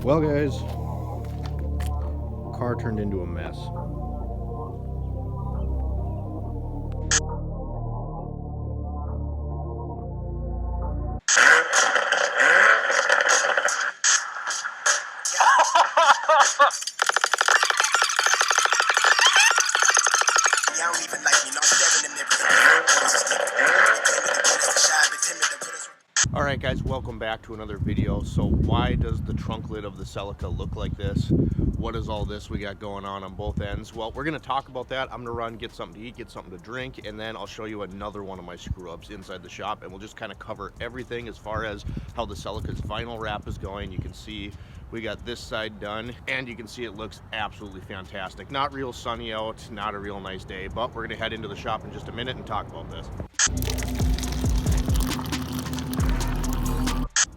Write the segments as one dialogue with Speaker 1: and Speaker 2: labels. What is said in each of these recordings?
Speaker 1: Well, guys, car turned into a mess. Alright guys, welcome back to another video. So why does the trunk lid of the Celica look like this? What is all this we got going on both ends? Well, we're going to talk about that. I'm going to run, get something to eat, get something to drink, and then I'll show you another one of my screw-ups inside the shop, and we'll just kind of cover everything as far as how the Celica's vinyl wrap is going. You can see we got this side done, and you can see it looks absolutely fantastic. Not real sunny out, not a real nice day, but we're going to head into the shop in just a minute and talk about this.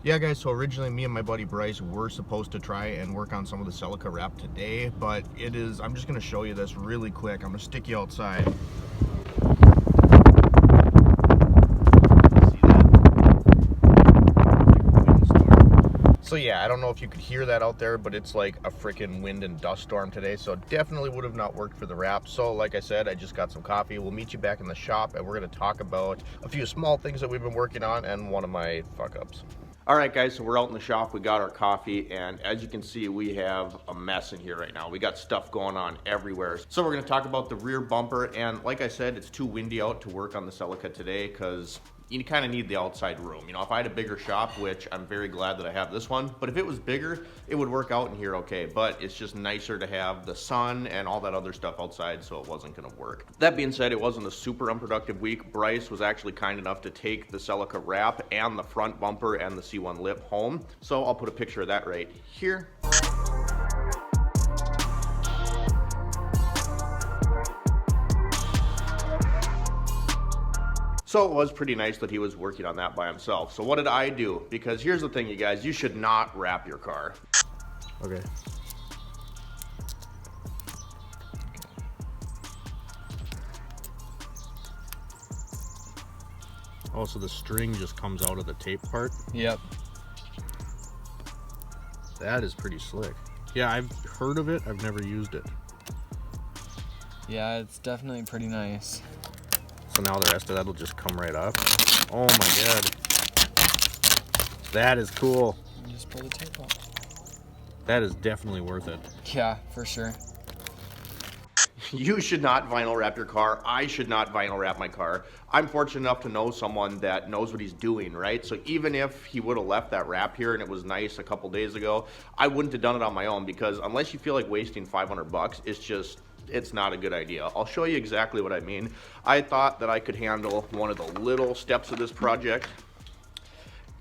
Speaker 1: Yeah guys, so originally me and my buddy Bryce were supposed to try and work on some of the Celica wrap today, but I'm just going to show you this really quick. I'm going to stick you outside. See that? So yeah, I don't know if you could hear that out there, but it's like a freaking wind and dust storm today, so definitely would have not worked for the wrap. So like I said, I just got some coffee. We'll meet you back in the shop and we're going to talk about a few small things that we've been working on and one of my fuck-ups. All right guys, so we're out in the shop, we got our coffee, and as you can see, we have a mess in here right now. We got stuff going on everywhere. So we're gonna talk about the rear bumper, and like I said, it's too windy out to work on the Celica today because you kind of need the outside room. You know, if I had a bigger shop, which I'm very glad that I have this one, but if it was bigger, it would work out in here okay, but it's just nicer to have the sun and all that other stuff outside, so it wasn't gonna work. That being said, it wasn't a super unproductive week. Bryce was actually kind enough to take the Celica wrap and the front bumper and the C1 lip home, so I'll put a picture of that right here. So it was pretty nice that he was working on that by himself. So what did I do? Because here's the thing, you guys, you should not wrap your car. Okay. Oh, so the string just comes out of the tape part?
Speaker 2: Yep.
Speaker 1: That is pretty slick. Yeah, I've heard of it. I've never used it.
Speaker 2: Yeah, it's definitely pretty nice.
Speaker 1: So now the rest of that will just come right up. Oh my god. That is cool.
Speaker 2: You just pull the tape off.
Speaker 1: That is definitely worth it.
Speaker 2: Yeah, for sure.
Speaker 1: You should not vinyl wrap your car. I should not vinyl wrap my car. I'm fortunate enough to know someone that knows what he's doing, right? So even if he would have left that wrap here and it was nice a couple days ago, I wouldn't have done it on my own, because unless you feel like wasting $500, it's not a good idea. I'll show you exactly what I mean. I thought that I could handle one of the little steps of this project.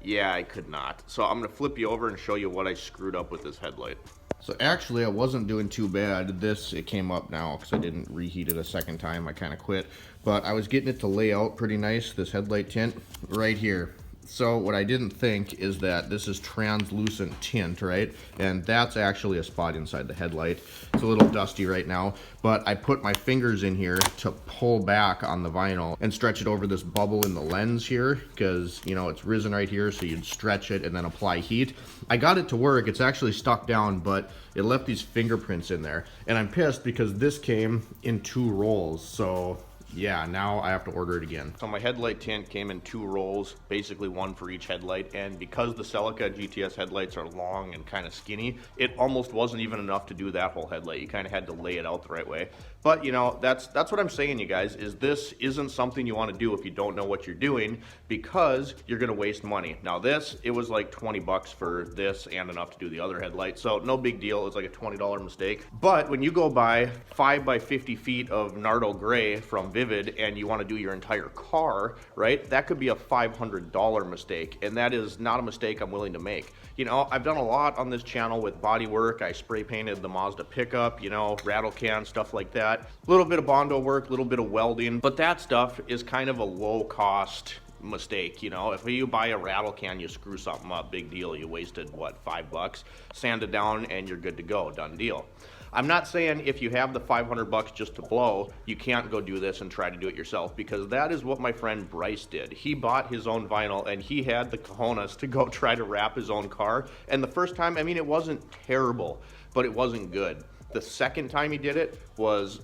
Speaker 1: Yeah, I could not. So I'm gonna flip you over and show you what I screwed up with this headlight. So actually I wasn't doing too bad. It came up now because I didn't reheat it a second time. I kind of quit, but I was getting it to lay out pretty nice, this headlight tint right here. So what I didn't think is that this is translucent tint, right? And that's actually a spot inside the headlight. It's a little dusty right now, but I put my fingers in here to pull back on the vinyl and stretch it over this bubble in the lens here, because, you know, it's risen right here, so you'd stretch it and then apply heat. I got it to work. It's actually stuck down, but it left these fingerprints in there. And I'm pissed because this came in 2 rolls, so yeah, now I have to order it again. So my headlight tint came in 2 rolls, basically 1 for each headlight, and because the Celica GTS headlights are long and kind of skinny, it almost wasn't even enough to do that whole headlight. You kind of had to lay it out the right way. But you know, that's what I'm saying, you guys, is this isn't something you want to do if you don't know what you're doing, because you're going to waste money. Now this, it was like 20 bucks for this and enough to do the other headlight, so no big deal. It was like a $20 mistake. But when you go buy 5 by 50 feet of Nardo gray from ViVViD and you want to do your entire car, right, that could be a $500 mistake, and that is not a mistake I'm willing to make. You know, I've done a lot on this channel with body work. I spray painted the Mazda pickup, you know, rattle can, stuff like that. A little bit of Bondo work, a little bit of welding, but that stuff is kind of a low cost mistake, you know. If you buy a rattle can, you screw something up, big deal. You wasted, what, $5? Sand it down and you're good to go, done deal. I'm not saying if you have the $500 just to blow, you can't go do this and try to do it yourself, because that is what my friend Bryce did. He bought his own vinyl and he had the cojones to go try to wrap his own car. And the first time, I mean, it wasn't terrible, but it wasn't good. The second time he did it was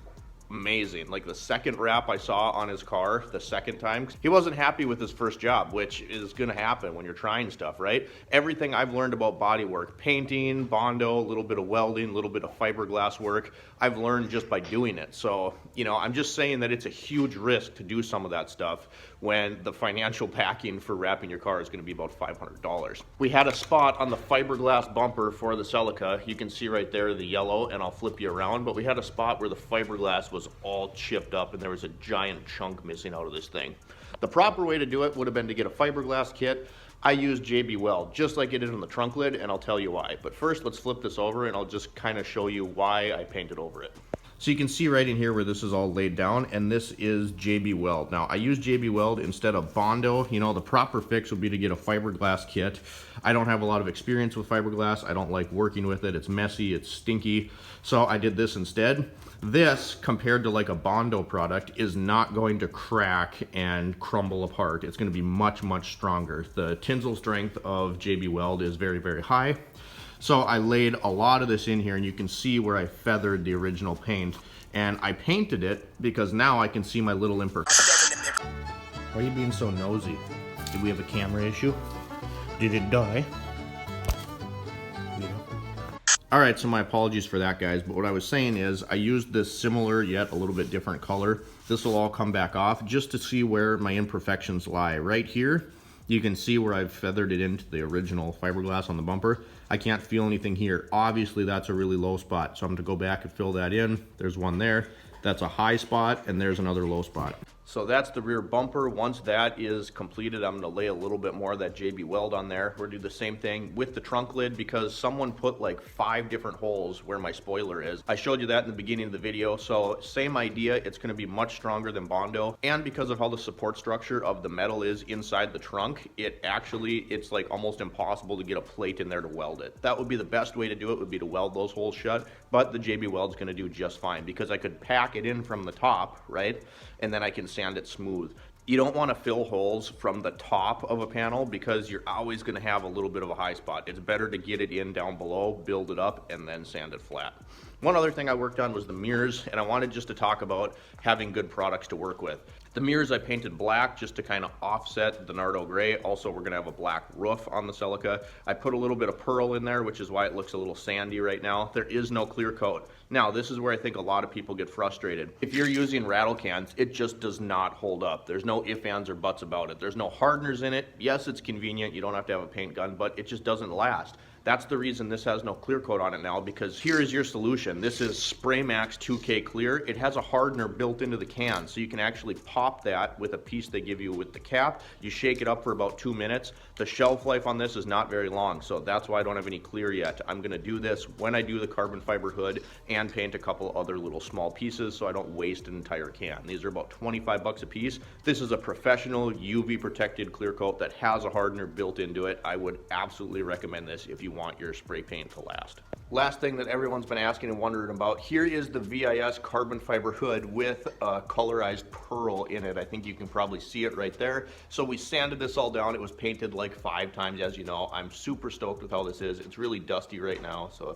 Speaker 1: amazing. Like the second wrap I saw on his car the second time, he wasn't happy with his first job, which is gonna happen when you're trying stuff, right? Everything I've learned about body work, painting, Bondo, a little bit of welding, a little bit of fiberglass work, I've learned just by doing it. So, you know, I'm just saying that it's a huge risk to do some of that stuff when the financial backing for wrapping your car is gonna be about $500. We had a spot on the fiberglass bumper for the Celica. You can see right there the yellow, and I'll flip you around, but we had a spot where the fiberglass was all chipped up and there was a giant chunk missing out of this thing. The proper way to do it would have been to get a fiberglass kit. I used JB Weld, just like it is on the trunk lid, and I'll tell you why. But first, let's flip this over and I'll just kind of show you why I painted over it. So you can see right in here where this is all laid down, and this is JB Weld. Now, I use JB Weld instead of Bondo. You know, the proper fix would be to get a fiberglass kit. I don't have a lot of experience with fiberglass. I don't like working with it. It's messy, it's stinky. So I did this instead. This, compared to like a Bondo product, is not going to crack and crumble apart. It's going to be much, much stronger. The tensile strength of JB Weld is very, very high. So I laid a lot of this in here, and you can see where I feathered the original paint. And I painted it because now I can see my little imperfections. Why are you being so nosy? Did we have a camera issue? Did it die? Yeah. All right, so my apologies for that, guys. But what I was saying is I used this similar yet a little bit different color. This will all come back off just to see where my imperfections lie. Right here, you can see where I've feathered it into the original fiberglass on the bumper. I can't feel anything here. Obviously, that's a really low spot, so I'm gonna go back and fill that in. There's one there. That's a high spot, and there's another low spot. So that's the rear bumper. Once that is completed, I'm gonna lay a little bit more of that JB Weld on there. We're gonna do the same thing with the trunk lid because someone put like 5 different holes where my spoiler is. I showed you that in the beginning of the video. So same idea, it's gonna be much stronger than Bondo. And because of how the support structure of the metal is inside the trunk, it's like almost impossible to get a plate in there to weld it. That would be the best way to do it, would be to weld those holes shut. But the JB Weld's gonna do just fine because I could pack it in from the top, right? And then I can sand it smooth. You don't want to fill holes from the top of a panel because you're always going to have a little bit of a high spot. It's better to get it in down below, build it up, and then sand it flat. One other thing I worked on was the mirrors, and I wanted just to talk about having good products to work with. The mirrors I painted black just to kind of offset the Nardo gray. Also, we're gonna have a black roof on the Celica. I put a little bit of pearl in there, which is why it looks a little sandy right now. There is no clear coat. Now, this is where I think a lot of people get frustrated. If you're using rattle cans, it just does not hold up. There's no ifs, ands, or buts about it. There's no hardeners in it. Yes, it's convenient. You don't have to have a paint gun, but it just doesn't last. That's the reason this has no clear coat on it now, because here is your solution. This is Spray Max 2K Clear. It has a hardener built into the can, so you can actually pop that with a piece they give you with the cap. You shake it up for about 2 minutes. The shelf life on this is not very long, so that's why I don't have any clear yet. I'm gonna do this when I do the carbon fiber hood and paint a couple other little small pieces so I don't waste an entire can. These are about 25 bucks a piece. This is a professional UV protected clear coat that has a hardener built into it. I would absolutely recommend this if you want your spray paint to last. Last thing that everyone's been asking and wondering about, here is the VIS carbon fiber hood with a colorized pearl in it. I think you can probably see it right there. So we sanded this all down. It was painted like 5 times, as you know. I'm super stoked with how this is. It's really dusty right now, so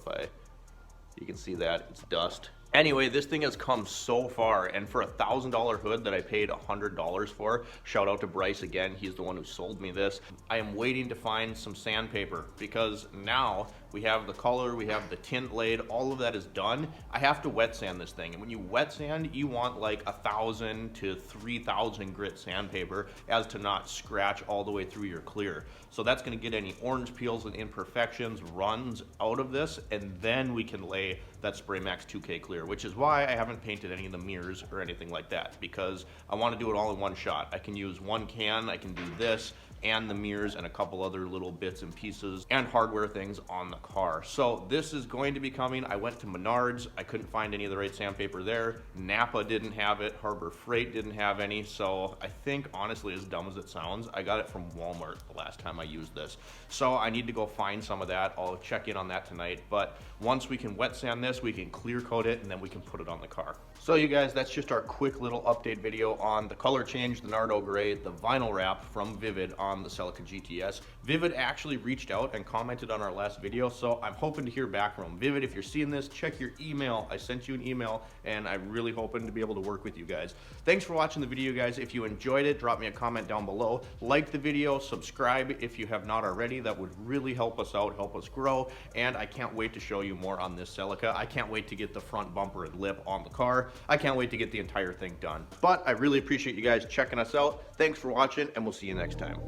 Speaker 1: you can see that, it's dust. Anyway, this thing has come so far, and for a $1,000 hood that I paid $100 for, shout out to Bryce again, he's the one who sold me this. I am waiting to find some sandpaper because now we have the color, we have the tint laid, all of that is done. I have to wet sand this thing, and when you wet sand, you want like 1,000 to 3,000 grit sandpaper as to not scratch all the way through your clear. So that's gonna get any orange peels and imperfections, runs out of this, and then we can lay that Spray Max 2K Clear, which is why I haven't painted any of the mirrors or anything like that, because I want to do it all in one shot. I can use one can, I can do this, and the mirrors and a couple other little bits and pieces and hardware things on the car. So this is going to be coming. I went to Menards. I couldn't find any of the right sandpaper there. Napa didn't have it. Harbor Freight didn't have any. So I think, honestly, as dumb as it sounds, I got it from Walmart the last time I used this. So I need to go find some of that. I'll check in on that tonight. But once we can wet sand this, we can clear coat it, and then we can put it on the car. So you guys, that's just our quick little update video on the color change, the Nardo gray, the vinyl wrap from ViVViD on the Celica GTS. ViVViD actually reached out and commented on our last video, so I'm hoping to hear back from them. ViVViD, if you're seeing this, check your email. I sent you an email, and I'm really hoping to be able to work with you guys. Thanks for watching the video, guys. If you enjoyed it, drop me a comment down below. Like the video, subscribe if you have not already. That would really help us out, help us grow, and I can't wait to show you more on this Celica. I can't wait to get the front bumper and lip on the car. I can't wait to get the entire thing done. But I really appreciate you guys checking us out. Thanks for watching, and we'll see you next time.